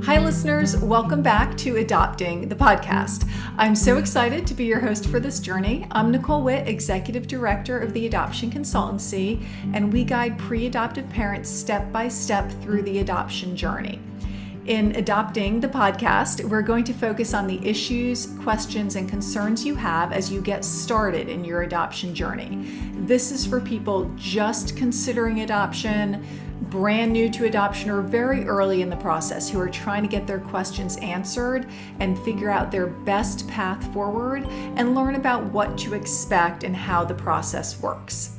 Hi, listeners. Welcome back to Adopting, the podcast. I'm so excited to be your host for this journey. I'm Nicole Witt, Executive Director of the Adoption Consultancy, and we guide pre-adoptive parents step by step through the adoption journey. In Adopting, the podcast, we're going to focus on the issues, questions, and concerns you have as you get started in your adoption journey. This is for people just considering adoption, brand new to adoption, or very early in the process who are trying to get their questions answered and figure out their best path forward and learn about what to expect and how the process works.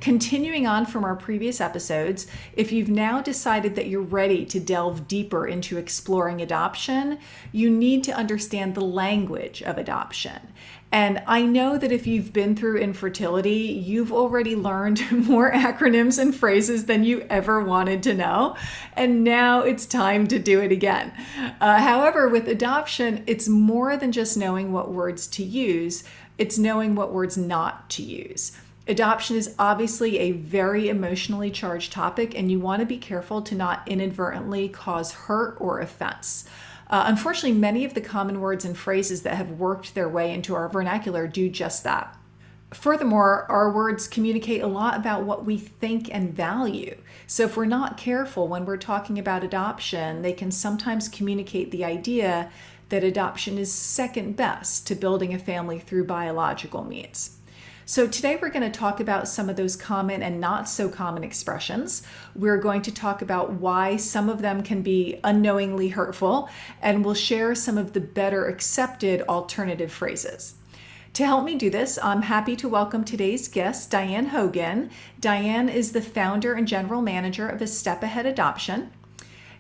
Continuing on from our previous episodes, if you've now decided that you're ready to delve deeper into exploring adoption, you need to understand the language of adoption. And I know that if you've been through infertility, you've already learned more acronyms and phrases than you ever wanted to know. And now it's time to do it again. However, with adoption, it's more than just knowing what words to use. It's knowing what words not to use. Adoption is obviously a very emotionally charged topic, and you want to be careful to not inadvertently cause hurt or offense. Unfortunately, many of the common words and phrases that have worked their way into our vernacular do just that. Furthermore, our words communicate a lot about what we think and value. So if we're not careful when we're talking about adoption, they can sometimes communicate the idea that adoption is second best to building a family through biological means. So today we're going to talk about some of those common and not so common expressions. We're going to talk about why some of them can be unknowingly hurtful, and we'll share some of the better accepted alternative phrases. To help me do this, I'm happy to welcome today's guest, Diane Hogan. Diane is the founder and general manager of A Step Ahead Adoption.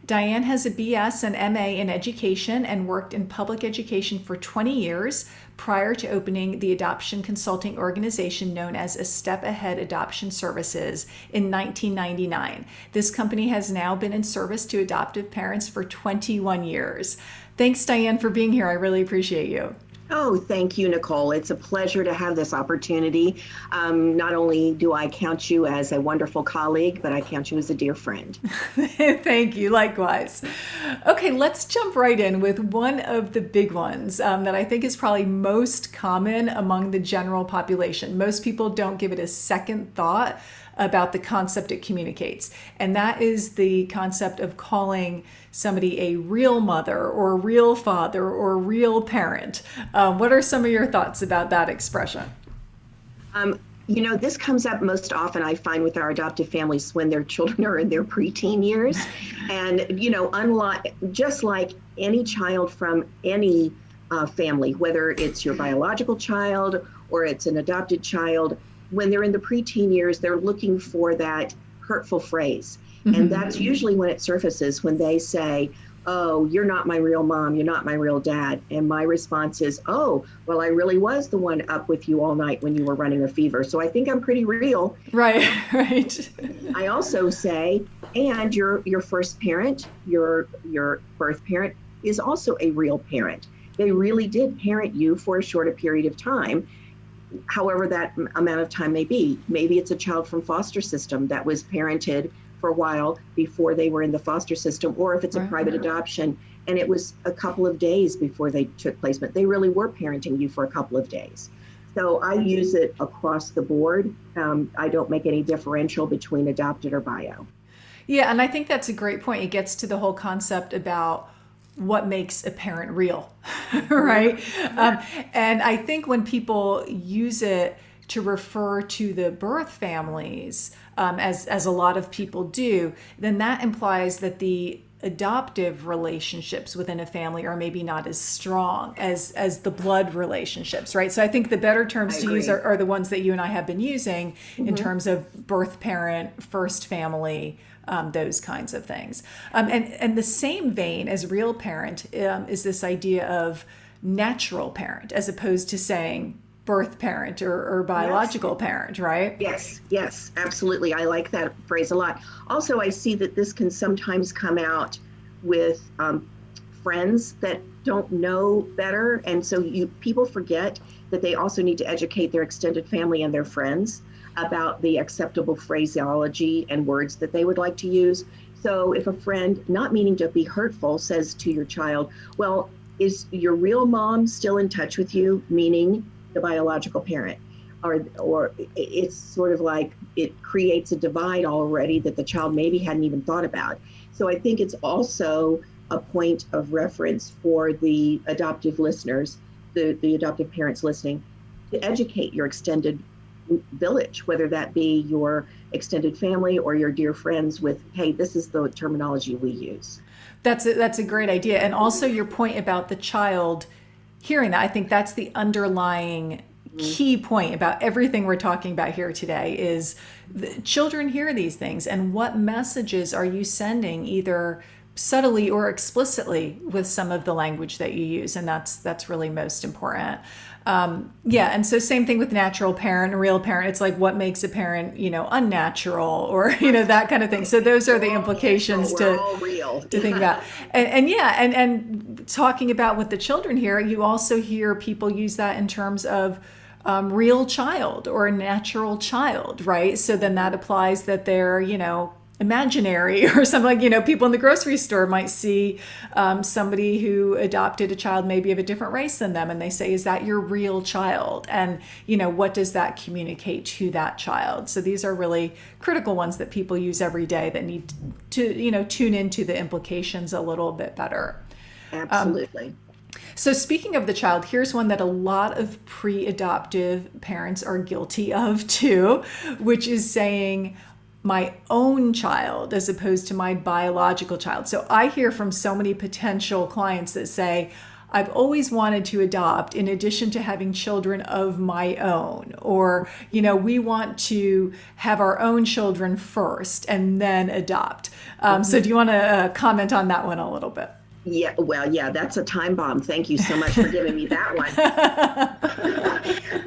Diane has a BS and MA in education and worked in public education for 20 years prior to opening the adoption consulting organization known as A Step Ahead Adoption Services in 1999. This company has now been in service to adoptive parents for 21 years. Thanks, Diane, for being here. I really appreciate you. Oh, thank you, Nicole. It's a pleasure to have this opportunity. Not only do I count you as a wonderful colleague, but I count you as a dear friend. Thank you. Likewise. Okay, let's jump right in with one of the big ones that I think is probably most common among the general population. Most people don't give it a second thought about the concept it communicates. And that is the concept of calling somebody a real mother or real father or real parent. What are some of your thoughts about that expression? This comes up most often, I find, with our adoptive families when their children are in their preteen years. And, just like any child from any family, whether it's your biological child or it's an adopted child, when they're in the preteen years, they're looking for that hurtful phrase. Mm-hmm. And that's usually when it surfaces, when they say, "Oh, you're not my real mom, you're not my real dad." And my response is, "Oh, well, I really was the one up with you all night when you were running a fever. So I think I'm pretty real." Right. I also say, and your first parent, your birth parent, is also a real parent. They really did parent you for a shorter period of time. However that amount of time may be. Maybe it's a child from foster system that was parented for a while before they were in the foster system, or if it's a private adoption and it was a couple of days before they took placement, they really were parenting you for a couple of days. So I use it across the board. I don't make any differential between adopted or bio. Yeah, and I think that's a great point. It gets to the whole concept about what makes a parent real, right? And I think when people use it to refer to the birth families, as a lot of people do, then that implies that the adoptive relationships within a family are maybe not as strong as the blood relationships, right? So I think the better terms to use are the ones that you and I have been using in terms of birth parent, first family, those kinds of things. And the same vein as real parent is this idea of natural parent, as opposed to saying birth parent or biological parent, right? Yes, absolutely. I like that phrase a lot. Also, I see that this can sometimes come out with friends that don't know better. And so people forget that they also need to educate their extended family and their friends about the acceptable phraseology and words that they would like to use. So if a friend, not meaning to be hurtful, says to your child, well, is your real mom still in touch with you, meaning the biological parent? Or it's sort of like it creates a divide already that the child maybe hadn't even thought about. So I think it's also a point of reference for the adoptive listeners, the adoptive parents listening, to educate your extended village, whether that be your extended family or your dear friends with, hey, this is the terminology we use. That's a great idea. And also your point about the child hearing that, I think that's the underlying key point about everything we're talking about here today is the children hear these things, and what messages are you sending, either subtly or explicitly, with some of the language that you use. And that's really most important. And so same thing with natural parent and real parent. It's like, what makes a parent, unnatural, or, that kind of thing. So those are the implications to think about. And talking about with the children here, you also hear people use that in terms of real child or natural child, right? So then that applies that they're, imaginary or something. Like, people in the grocery store might see somebody who adopted a child maybe of a different race than them, and they say, is that your real child? And what does that communicate to that child? So these are really critical ones that people use every day that need to tune into the implications a little bit better. Absolutely. So speaking of the child, here's one that a lot of pre-adoptive parents are guilty of too, which is saying my own child as opposed to my biological child. So I hear from so many potential clients that say, I've always wanted to adopt in addition to having children of my own, or, we want to have our own children first and then adopt. So do you want to comment on that one a little bit? Yeah, well, that's a time bomb. Thank you so much for giving me that one.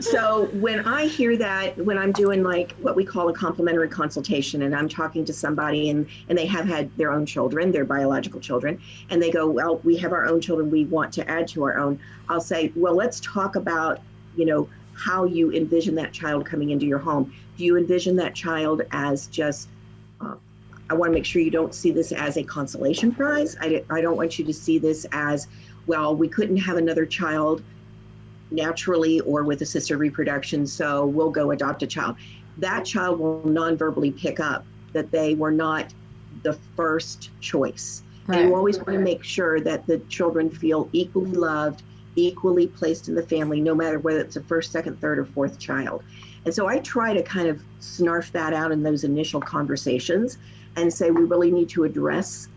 So when I hear that, when I'm doing like what we call a complimentary consultation, and I'm talking to somebody and they have had their own children, their biological children, and they go, well, we have our own children, we want to add to our own. I'll say, well, let's talk about, how you envision that child coming into your home. Do you envision that child as just I want to make sure you don't see this as a consolation prize. I don't want you to see this as, well, we couldn't have another child naturally or with assisted reproduction, so we'll go adopt a child. That child will non-verbally pick up that they were not the first choice. Right. And you always want to make sure that the children feel equally loved, equally placed in the family, no matter whether it's a first, second, third, or fourth child. And so I try to kind of snarf that out in those initial conversations and say, we really need to address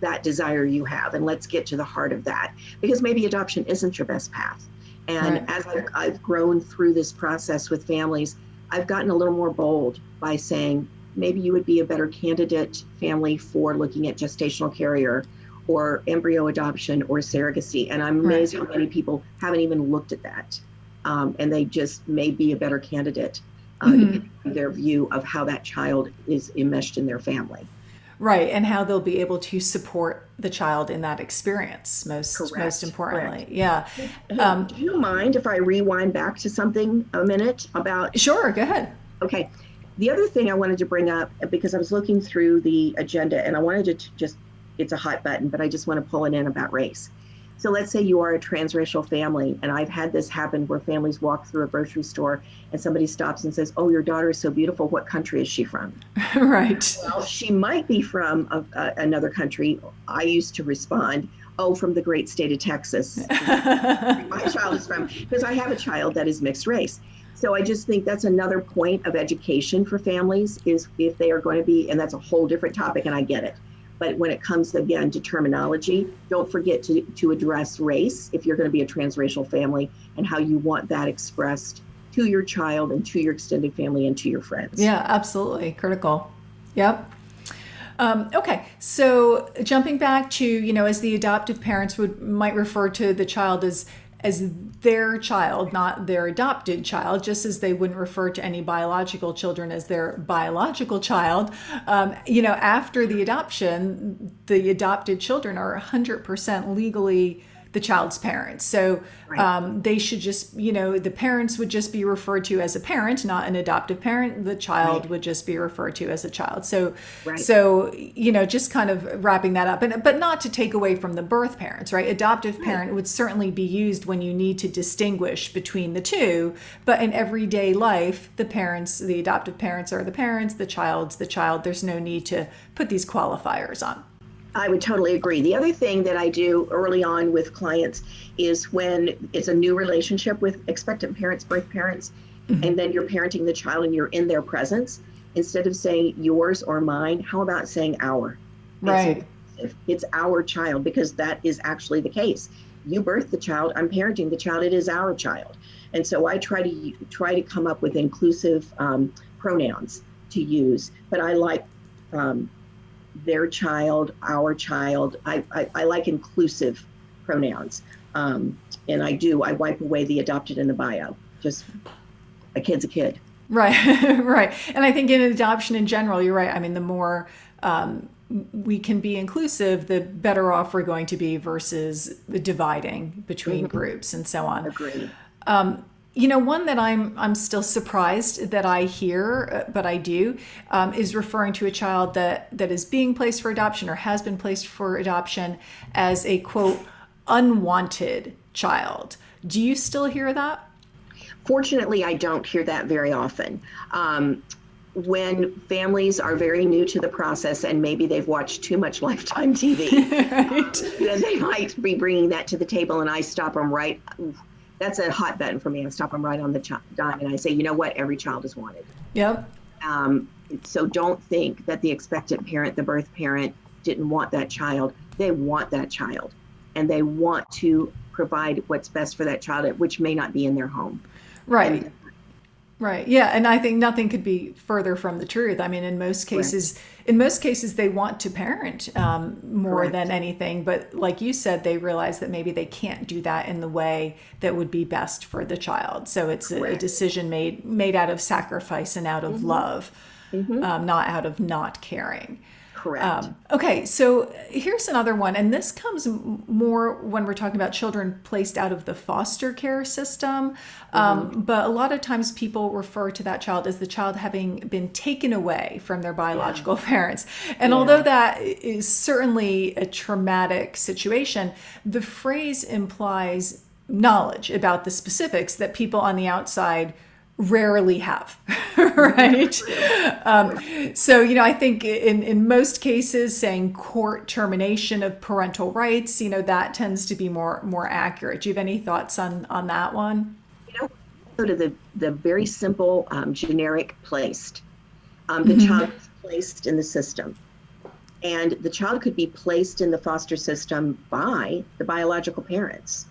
that desire you have, and let's get to the heart of that, because maybe adoption isn't your best path. And right. As I've grown through this process with families, I've gotten a little more bold by saying, maybe you would be a better candidate family for looking at gestational carrier or embryo adoption or surrogacy. And I'm amazed how many people haven't even looked at that. And they just may be a better candidate. Their view of how that child is enmeshed in their family. Right, and how they'll be able to support the child in that experience, most importantly. Correct. Yeah. Do you mind if I rewind back to something a minute about? Sure, go ahead. Okay. The other thing I wanted to bring up, because I was looking through the agenda and I wanted to just, it's a hot button, but I just want to pull it in about race. So let's say you are a transracial family, and I've had this happen where families walk through a grocery store and somebody stops and says, oh, your daughter is so beautiful. What country is she from? Right. Well, she might be from another country. I used to respond, oh, from the great state of Texas. My child is from, because I have a child that is mixed race. So I just think that's another point of education for families, is if they are going to be, and that's a whole different topic, and I get it. But when it comes, again, to terminology, don't forget to address race if you're going to be a transracial family, and how you want that expressed to your child and to your extended family and to your friends. Yeah, absolutely. Critical. Yep. Okay. So jumping back to, as the adoptive parents might refer to the child as their child, not their adopted child, just as they wouldn't refer to any biological children as their biological child. After the adoption, the adopted children are 100% legally the child's parents. So they should just, the parents would just be referred to as a parent, not an adoptive parent. The child would just be referred to as a child. So, just kind of wrapping that up, but not to take away from the birth parents, right? Adoptive parent would certainly be used when you need to distinguish between the two, but in everyday life, the adoptive parents are the parents, the child's the child. There's no need to put these qualifiers on. I would totally agree. The other thing that I do early on with clients is when it's a new relationship with expectant parents, birth parents, and then you're parenting the child and you're in their presence, instead of saying yours or mine, how about saying our? Right. It's our child, because that is actually the case. You birthed the child, I'm parenting the child, it is our child. And so I try to come up with inclusive pronouns to use, but I like their child, our child. I like inclusive pronouns. And I wipe away the adopted in the bio. Just a kid's a kid. Right, right. And I think in adoption in general, you're right. I mean, the more we can be inclusive, the better off we're going to be versus dividing between groups and so on. Agreed. One that I'm still surprised that I hear, but I do, is referring to a child that is being placed for adoption or has been placed for adoption as a, quote, unwanted child. Do you still hear that? Fortunately, I don't hear that very often. When families are very new to the process and maybe they've watched too much Lifetime TV, then they might be bringing that to the table, and I stop them right. That's a hot button for me. I stop them right on the dime, and I say, you know what? Every child is wanted. Yep. So don't think that the expectant parent, the birth parent, didn't want that child. They want that child, and they want to provide what's best for that child, which may not be in their home. Right. Right. Yeah. And I think nothing could be further from the truth. I mean, in most cases, they want to parent more than anything. But like you said, they realize that maybe they can't do that in the way that would be best for the child. So it's a decision made out of sacrifice and out of love, not out of not caring. Correct. Okay, so here's another one, and this comes more when we're talking about children placed out of the foster care system, but a lot of times people refer to that child as the child having been taken away from their biological parents. And although that is certainly a traumatic situation, the phrase implies knowledge about the specifics that people on the outside rarely have, right? So, I think in most cases, saying court termination of parental rights, that tends to be more accurate. Do you have any thoughts on that one? Go to the very simple generic placed. The child is placed in the system, and the child could be placed in the foster system by the biological parents.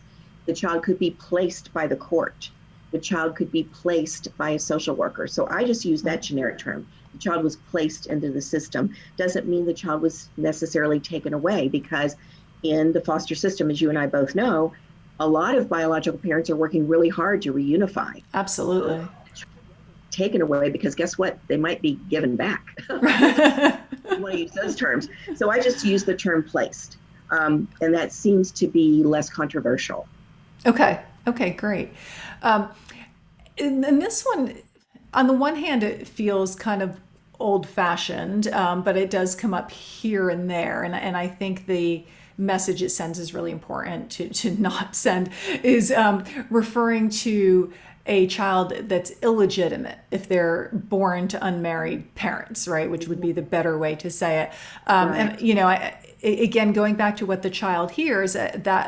The child could be placed by the court. The child could be placed by a social worker. So I just use that generic term. The child was placed into the system. Doesn't mean the child was necessarily taken away, because in the foster system, as you and I both know, a lot of biological parents are working really hard to reunify. Absolutely. Taken away, because guess what? They might be given back. I want to use those terms. So I just use the term placed. And that seems to be less controversial. Okay, great. And this one, on the one hand, it feels kind of old-fashioned, but it does come up here and there. And I think the message it sends is really important to not send, is referring to a child that's illegitimate if they're born to unmarried parents, right? Which would be the better way to say it. And, again, going back to what the child hears, that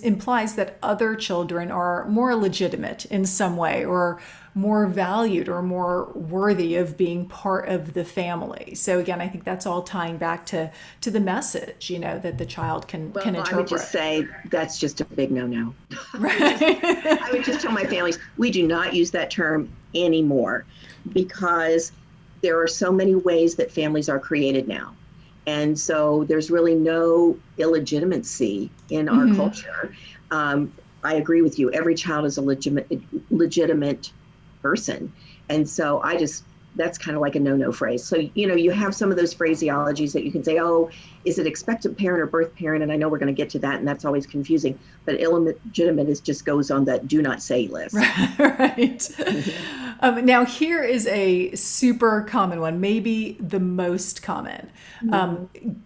implies that other children are more legitimate in some way, or more valued, or more worthy of being part of the family. So again, I think that's all tying back to the message, that the child can interpret. I would just say that's just a big no-no. Right. I would just tell my families, we do not use that term anymore, because there are so many ways that families are created now. And so there's really no illegitimacy in our culture. I agree with you. Every child is a legitimate person. And so I just that's kind of like a no-no phrase. So, you have some of those phraseologies that you can say, oh, is it expectant parent or birth parent? And I know we're going to get to that, and that's always confusing. But illegitimate just goes on that do not say list. Right. Now, here is a super common one, maybe the most common.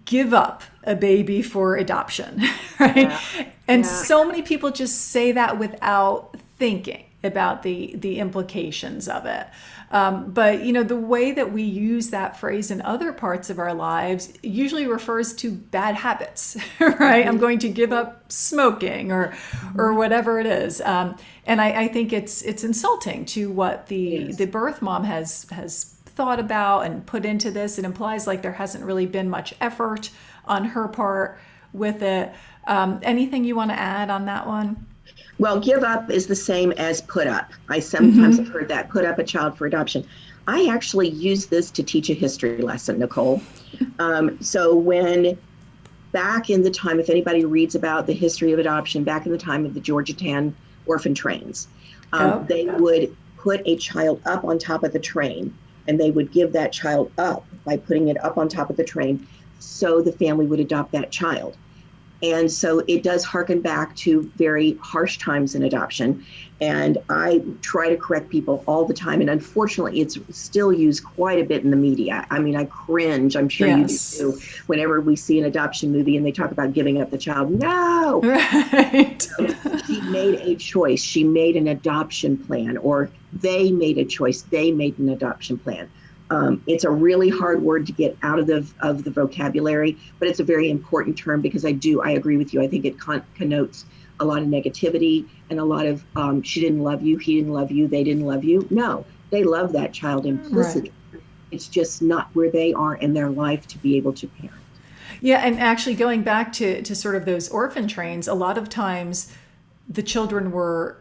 Give up a baby for adoption, right? Yeah. And Yeah. so many people just say that without thinking about the implications of it. But the way that we use that phrase in other parts of our lives usually refers to bad habits, right? I'm going to give up smoking or whatever it is. And I think it's insulting to what the birth mom has thought about and put into this. It implies like there hasn't really been much effort on her part with it. Anything you want to add on that one? Well, give up is the same as put up. I sometimes have heard that, put up a child for adoption. I actually use this to teach a history lesson, Nicole. So when back in the time, if anybody reads about the history of adoption, back in the time of the Georgetown orphan trains, they would put a child up on top of the train, and they would give that child up by putting it up on top of the train so the family would adopt that child. And so it does harken back to very harsh times in adoption. And I try to correct people all the time. And unfortunately, it's still used quite a bit in the media. I mean, I cringe, I'm sure you do too, whenever we see an adoption movie and they talk about giving up the child. No! Right. She made a choice. She made an adoption plan, or they made a choice. They made an adoption plan. It's a really hard word to get out of the vocabulary, but it's a very important term because I agree with you. I think it connotes a lot of negativity and a lot of she didn't love you, he didn't love you, they didn't love you. No, they love that child implicitly. Right. It's just not where they are in their life to be able to parent. Yeah, and actually going back to sort of those orphan trains, a lot of times the children were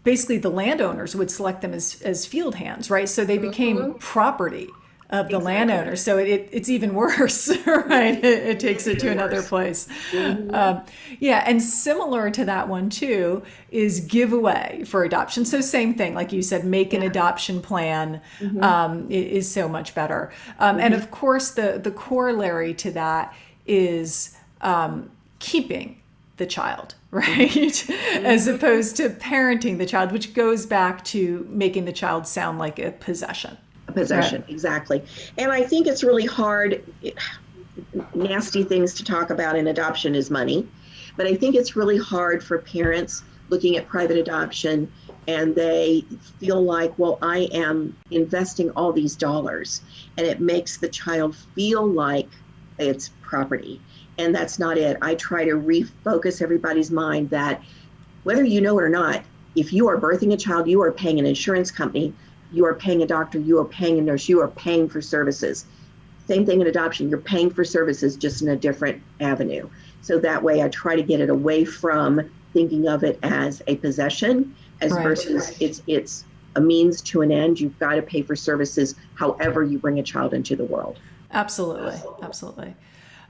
basically the landowners would select them as field hands, right? So they became property of the landowner. So it's even worse, right? It takes it to another place. Yeah, and similar to that one too is giveaway for adoption. So same thing, like you said, make an adoption plan is so much better. And of course, the corollary to that is keeping the child, right? As opposed to parenting the child, which goes back to making the child sound like a possession. A possession, right. Exactly. And I think it's really hard. Nasty things to talk about in adoption is money. But I think it's really hard for parents looking at private adoption and they feel like, well, I am investing all these dollars, and it makes the child feel like it's property. And that's not it. I try to refocus everybody's mind that whether you know it or not, if you are birthing a child, you are paying an insurance company, you are paying a doctor, you are paying a nurse, you are paying for services. Same thing in adoption, you're paying for services just in a different avenue. So that way I try to get it away from thinking of it as a possession versus it's a means to an end. You've got to pay for services however you bring a child into the world. Absolutely.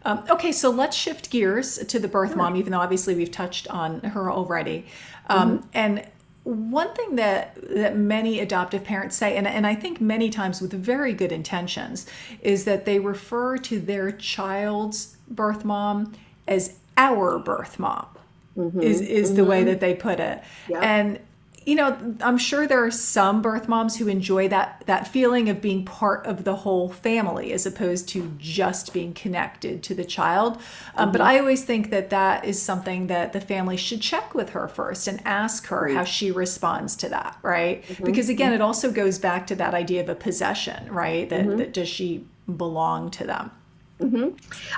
Okay, so let's shift gears to the birth mom, even though obviously we've touched on her already. And one thing that many adoptive parents say, and I think many times with very good intentions, is that they refer to their child's birth mom as our birth mom, is the way that they put it. Yeah. And I'm sure there are some birth moms who enjoy that feeling of being part of the whole family as opposed to just being connected to the child. But I always think that is something that the family should check with her first and ask her how she responds to that, right? Because again, it also goes back to that idea of a possession, right? That does she belong to them?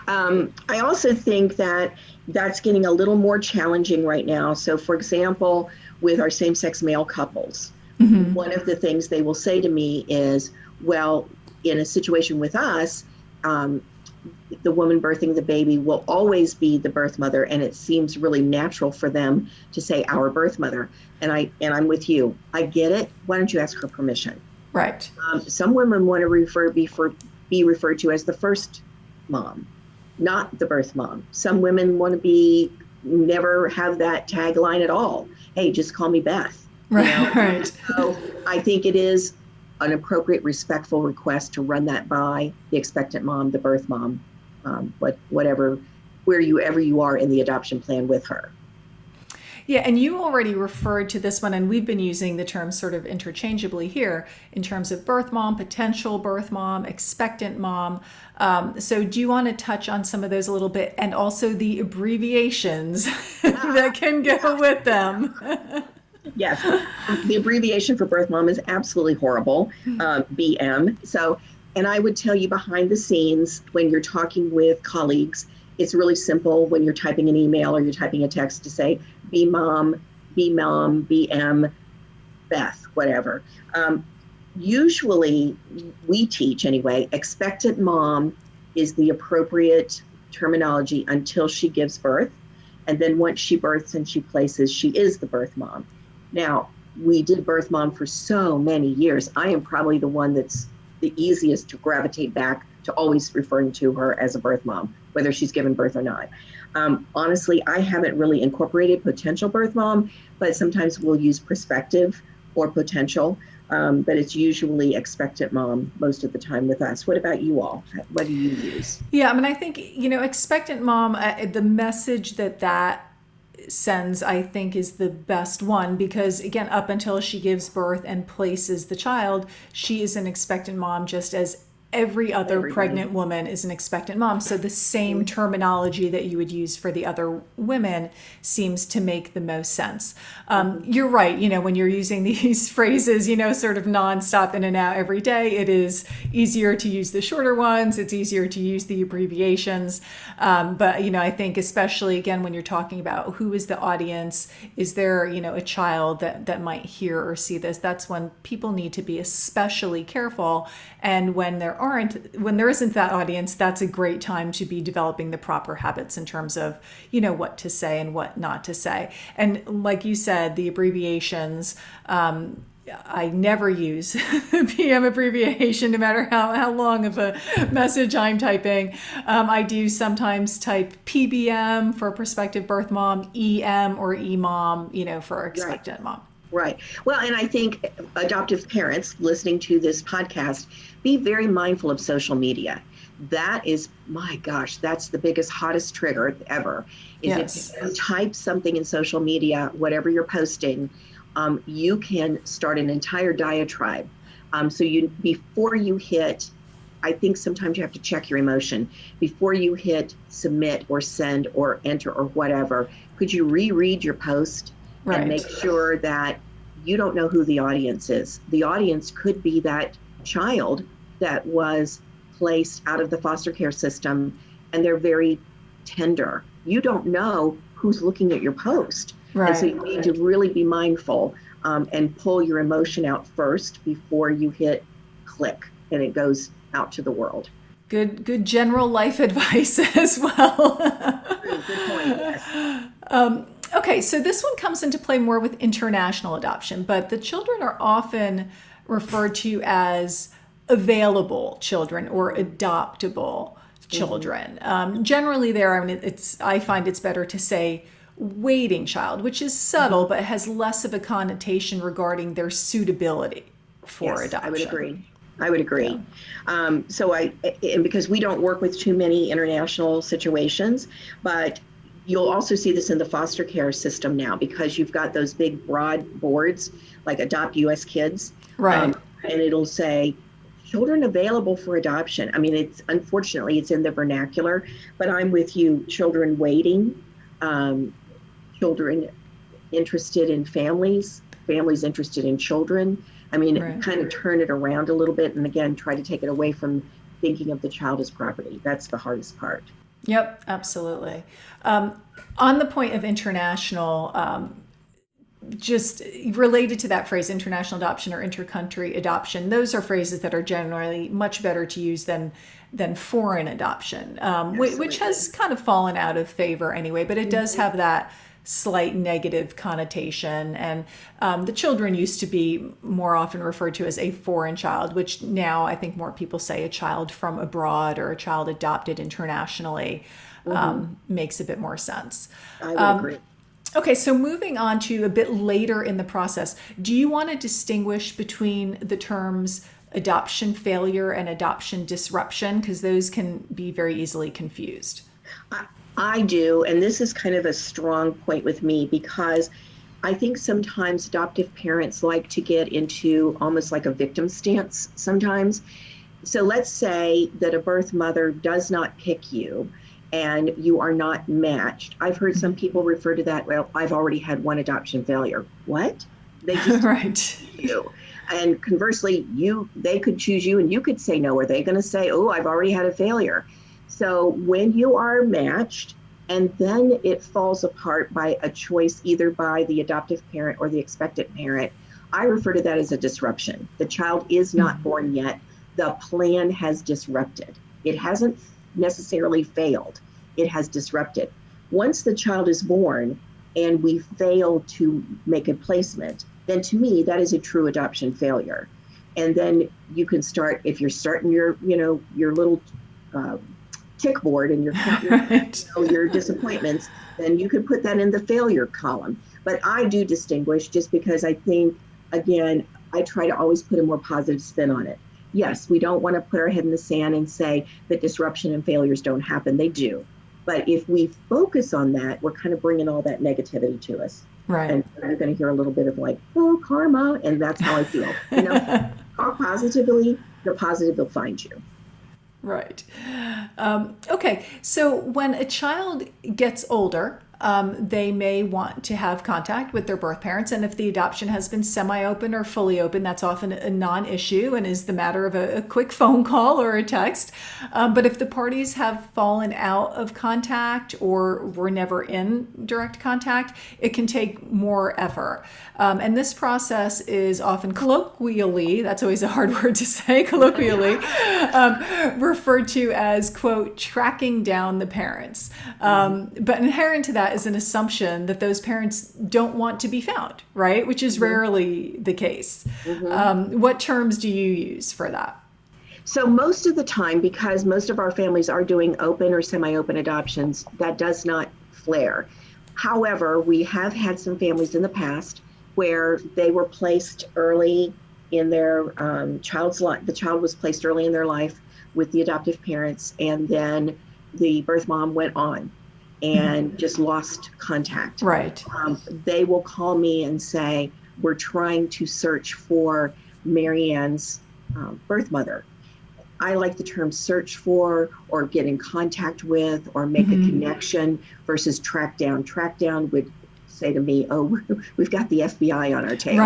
I also think that's getting a little more challenging right now. So for example, with our same-sex male couples, one of the things they will say to me is, well, in a situation with us, the woman birthing the baby will always be the birth mother, and it seems really natural for them to say our birth mother. And I'm with you. I get it. Why don't you ask her permission? Right. Some women want to be referred to as the first mom, not the birth mom. Some women want to never have that tagline at all. Hey, just call me Beth. Right. So I think it is an appropriate, respectful request to run that by the expectant mom, the birth mom, whatever, wherever you are in the adoption plan with her. Yeah, and you already referred to this one, and we've been using the term sort of interchangeably here in terms of birth mom, potential birth mom, expectant mom. So do you want to touch on some of those a little bit, and also the abbreviations that can go with them? Yes, the abbreviation for birth mom is absolutely horrible, BM. So, and I would tell you behind the scenes when you're talking with colleagues, it's really simple when you're typing an email or you're typing a text to say B mom, BM, Beth, whatever. Usually we teach anyway, expectant mom is the appropriate terminology until she gives birth. And then once she births and she places, she is the birth mom. Now, we did birth mom for so many years. I am probably the one that's the easiest to gravitate back to always referring to her as a birth mom, whether she's given birth or not. Honestly, I haven't really incorporated potential birth mom, but sometimes we'll use prospective or potential, but it's usually expectant mom most of the time with us. What about you all? What do you use? Yeah, I mean, I think, expectant mom, the message that sends, I think, is the best one, because again, up until she gives birth and places the child, she is an expectant mom, just as every other pregnant woman is an expectant mom. So the same terminology that you would use for the other women seems to make the most sense. You're right. When you're using these phrases, sort of nonstop in and out every day, it is easier to use the shorter ones. It's easier to use the abbreviations. But, I think especially again, when you're talking about who is the audience, is there, a child that might hear or see this, that's when people need to be especially careful. And when there isn't that audience, that's a great time to be developing the proper habits in terms of, what to say and what not to say. And like you said, the abbreviations, I never use the PM abbreviation, no matter how long of a message I'm typing. I do sometimes type PBM for prospective birth mom, EM or EMOM, for expectant mom. Right. Well, and I think adoptive parents listening to this podcast, be very mindful of social media. That is, my gosh, that's the biggest, hottest trigger ever. If you type something in social media, whatever you're posting, you can start an entire diatribe. So before you hit, I think sometimes you have to check your emotion. Before you hit submit or send or enter or whatever, could you reread your post? Right. And make sure that you don't know who the audience is. The audience could be that child that was placed out of the foster care system and they're very tender. You don't know who's looking at your post. Right. And so you need to really be mindful and pull your emotion out first before you hit click and it goes out to the world. Good general life advice as well. Good point, yes. Okay, so this one comes into play more with international adoption, but the children are often referred to as available children or adoptable children. Generally I find it's better to say waiting child, which is subtle, but has less of a connotation regarding their suitability for adoption. I would agree. Yeah. And because we don't work with too many international situations, but you'll also see this in the foster care system now because you've got those big broad boards like Adopt US Kids. Right. And it'll say children available for adoption. I mean, unfortunately it's in the vernacular, but I'm with you. Children waiting, children interested in families interested in children. I mean, right. Kind of turn it around a little bit and again, try to take it away from thinking of the child as property. That's the hardest part. Yep, absolutely. On the point of international, just related to that phrase, international adoption or intercountry adoption, those are phrases that are generally much better to use than foreign adoption, which has kind of fallen out of favor anyway, but it does have that slight negative connotation. And the children used to be more often referred to as a foreign child, which now I think more people say a child from abroad or a child adopted internationally makes a bit more sense. I would agree. Okay, so moving on to a bit later in the process, do you want to distinguish between the terms adoption failure and adoption disruption? Because those can be very easily confused. I, I do, and this is kind of a strong point with me because I think sometimes adoptive parents like to get into almost like a victim stance sometimes. So let's say that a birth mother does not pick you and you are not matched. I've heard some people refer to that, well, I've already had one adoption failure. What? They just Right. you. And conversely, they could choose you and you could say no. Are they going to say, oh, I've already had a failure? So when you are matched and then it falls apart by a choice, either by the adoptive parent or the expectant parent, I refer to that as a disruption. The child is not born yet. The plan has disrupted. It hasn't necessarily failed. It has disrupted. Once the child is born and we fail to make a placement, then to me, that is a true adoption failure. And then you can start, if you're starting your little tick board and you're counting Right. your disappointments, then you could put that in the failure column. But I do distinguish just because I think, again, I try to always put a more positive spin on it. Yes, we don't want to put our head in the sand and say that disruption and failures don't happen. They do. But if we focus on that, we're kind of bringing all that negativity to us. Right. And you're going to hear a little bit of like, oh, karma. And that's how I feel. Talk positively, the positive will find you. Right. Okay. So when a child gets older, they may want to have contact with their birth parents. And if the adoption has been semi-open or fully open, that's often a non-issue and is the matter of a quick phone call or a text. But if the parties have fallen out of contact or were never in direct contact, it can take more effort. And this process is often colloquially, that's always a hard word to say, colloquially, referred to as, quote, tracking down the parents. But inherent to that is an assumption that those parents don't want to be found, right? Which is rarely the case. What terms do you use for that? So most of the time, because most of our families are doing open or semi-open adoptions, that does not flare. However, we have had some families in the past where they were placed early in their child's life. The child was placed early in their life with the adoptive parents, and then the birth mom went on and just lost contact. Right. They will call me and say, we're trying to search for Marianne's birth mother. I like the term search for or get in contact with or make a connection versus track down. Track down would say to me, oh, we've got the FBI on our tail.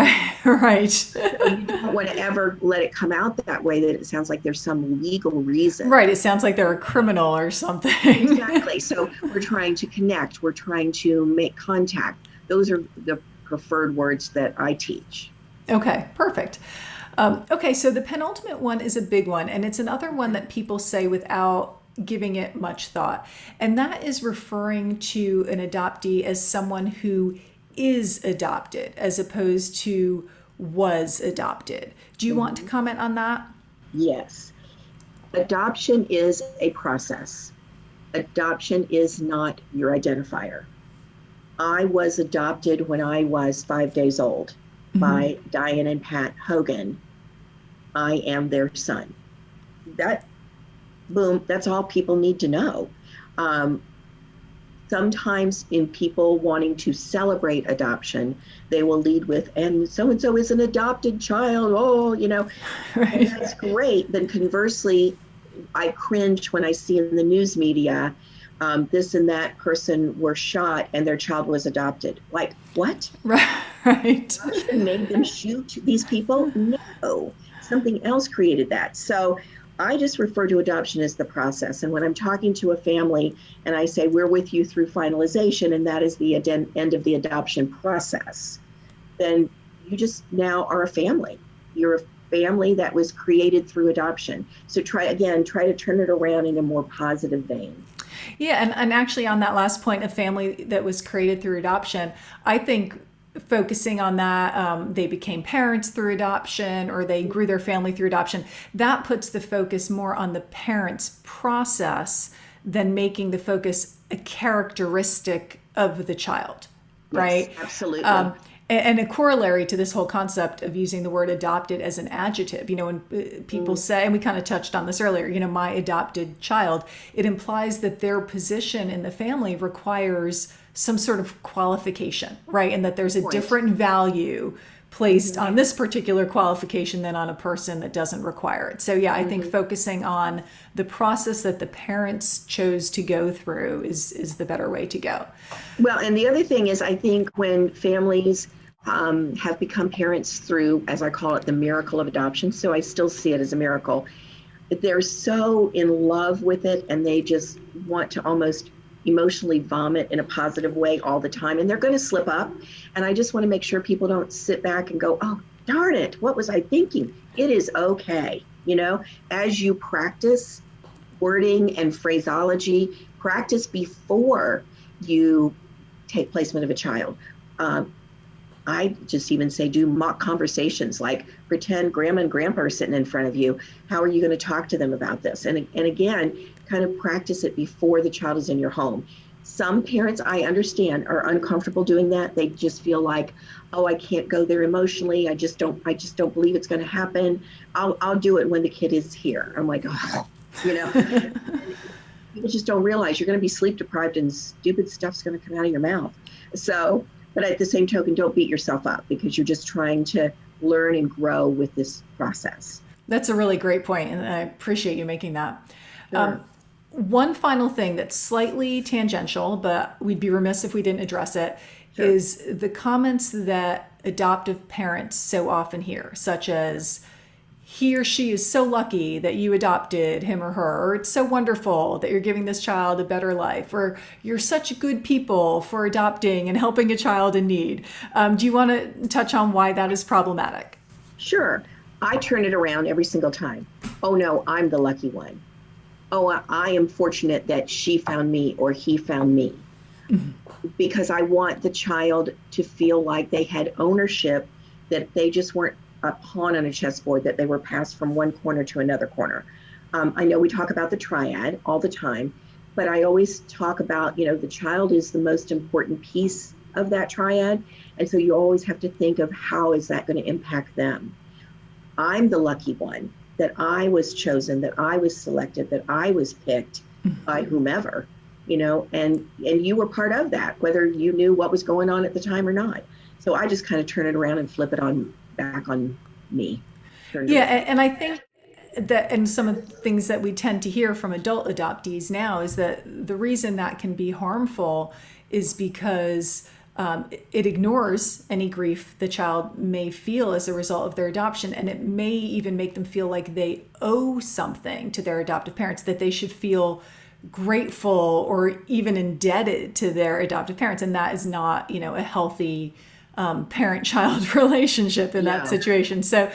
Right. So you don't want to ever let it come out that way, that it sounds like there's some legal reason. Right. It sounds like they're a criminal or something. Exactly. So we're trying to connect. We're trying to make contact. Those are the preferred words that I teach. Okay, perfect. Okay, so the penultimate one is a big one, and it's another one that people say without giving it much thought. And that is referring to an adoptee as someone who is adopted as opposed to was adopted. Do you want to comment on that? Yes. Adoption is a process. Adoption is not your identifier. I was adopted when I was 5 days old by Diane and Pat Hogan. I am their son. That, boom, that's all people need to know. Sometimes in people wanting to celebrate adoption, they will lead with, and so-and-so is an adopted child. Oh, Right. and that's great. Then conversely, I cringe when I see in the news media, this and that person were shot and their child was adopted. Like, what? Right. Adoption made them shoot these people? No, something else created that. So I just refer to adoption as the process. And when I'm talking to a family and I say, we're with you through finalization, and that is the end of the adoption process, then you just now are a family. You're a family that was created through adoption. So try to turn it around in a more positive vein. Yeah, and actually on that last point, a family that was created through adoption, I think focusing on that, they became parents through adoption or they grew their family through adoption, that puts the focus more on the parents' process than making the focus a characteristic of the child. Yes, right? absolutely. And a corollary to this whole concept of using the word adopted as an adjective, when people say, and we kind of touched on this earlier, my adopted child, it implies that their position in the family requires some sort of qualification, right? And that there's a Point. different value placed on this particular qualification than on a person that doesn't require it. So yeah, I think focusing on the process that the parents chose to go through is the better way to go. Well, and the other thing is, I think when families have become parents through, as I call it, the miracle of adoption, so I still see it as a miracle, they're so in love with it and they just want to almost emotionally vomit in a positive way all the time. And they're going to slip up. And I just want to make sure people don't sit back and go, oh, darn it, what was I thinking? It is okay. As you practice wording and phraseology, practice before you take placement of a child. I just even say do mock conversations, like pretend grandma and grandpa are sitting in front of you. How are you going to talk to them about this? And again, kind of practice it before the child is in your home. Some parents, I understand, are uncomfortable doing that. They just feel like, oh, I can't go there emotionally. I just don't believe it's going to happen. I'll do it when the kid is here. I'm like, oh, people just don't realize you're going to be sleep deprived and stupid stuff's going to come out of your mouth. So, but at the same token, don't beat yourself up because you're just trying to learn and grow with this process. That's a really great point, and I appreciate you making that. Sure. One final thing that's slightly tangential, but we'd be remiss if we didn't address it, Sure. is the comments that adoptive parents so often hear, such as, he or she is so lucky that you adopted him or her, or it's so wonderful that you're giving this child a better life, or you're such good people for adopting and helping a child in need. Do you want to touch on why that is problematic? Sure. I turn it around every single time. Oh no, I'm the lucky one. Oh, I am fortunate that she found me or he found me. Because I want the child to feel like they had ownership, that they just weren't a pawn on a chessboard, that they were passed from one corner to another corner. I know we talk about the triad all the time, but I always talk about, the child is the most important piece of that triad. And so you always have to think of how is that going to impact them. I'm the lucky one, that I was chosen, that I was selected, that I was picked by whomever, and you were part of that, whether you knew what was going on at the time or not. So I just kind of turn it around and flip it back on me. Yeah, and I think that, and some of the things that we tend to hear from adult adoptees now is that the reason that can be harmful is because it ignores any grief the child may feel as a result of their adoption, and it may even make them feel like they owe something to their adoptive parents, that they should feel grateful or even indebted to their adoptive parents, and that is not, a healthy parent-child relationship in that situation. So,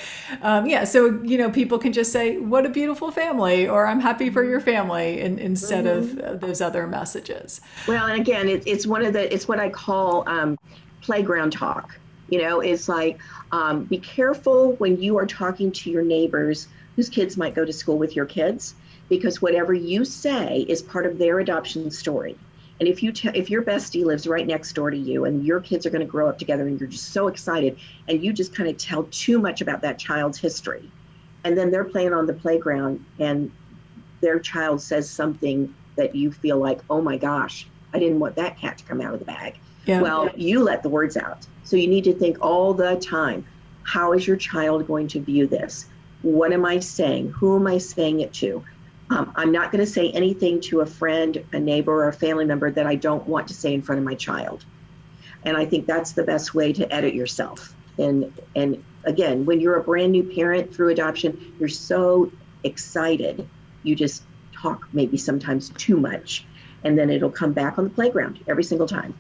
people can just say, "What a beautiful family," or "I'm happy for your family," instead of those other messages. Well, and again, it's what I call playground talk. It's like, be careful when you are talking to your neighbors whose kids might go to school with your kids, because whatever you say is part of their adoption story. And if your bestie lives right next door to you and your kids are going to grow up together and you're just so excited and you just kind of tell too much about that child's history, and then they're playing on the playground and their child says something that you feel like, oh my gosh, I didn't want that cat to come out of the bag. Yeah. Well, you let the words out. So you need to think all the time, how is your child going to view this? What am I saying? Who am I saying it to? I'm not going to say anything to a friend, a neighbor, or a family member that I don't want to say in front of my child. And I think that's the best way to edit yourself. And again, when you're a brand new parent through adoption, you're so excited. You just talk maybe sometimes too much, and then it'll come back on the playground every single time.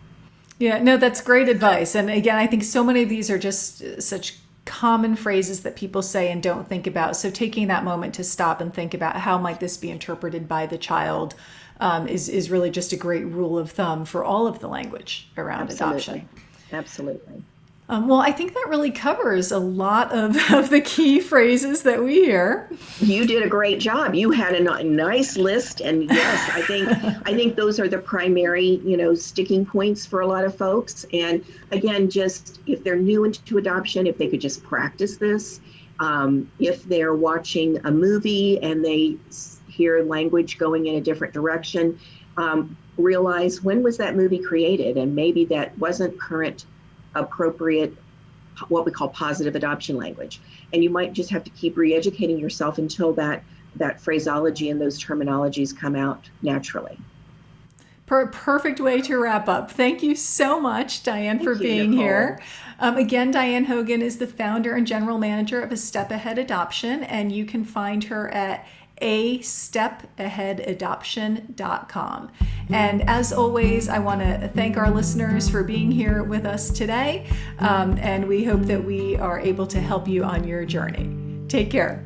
Yeah, no, that's great advice. And again, I think so many of these are just such common phrases that people say and don't think about. So taking that moment to stop and think about how might this be interpreted by the child is really just a great rule of thumb for all of the language around adoption. Absolutely. Well, I think that really covers a lot of the key phrases that we hear. You did a great job. You had a nice list, and yes, I think those are the primary, sticking points for a lot of folks. And again, just if they're new into adoption, if they could just practice this, if they're watching a movie and they hear language going in a different direction, realize when was that movie created, and maybe that wasn't current appropriate, what we call positive adoption language. And you might just have to keep re-educating yourself until that phraseology and those terminologies come out naturally. Perfect way to wrap up. Thank you so much, Diane, for being here. Again, Diane Hogan is the founder and general manager of A Step Ahead Adoption, and you can find her at astepaheadadoption.com. And as always, I want to thank our listeners for being here with us today, and we hope that we are able to help you on your journey. Take care.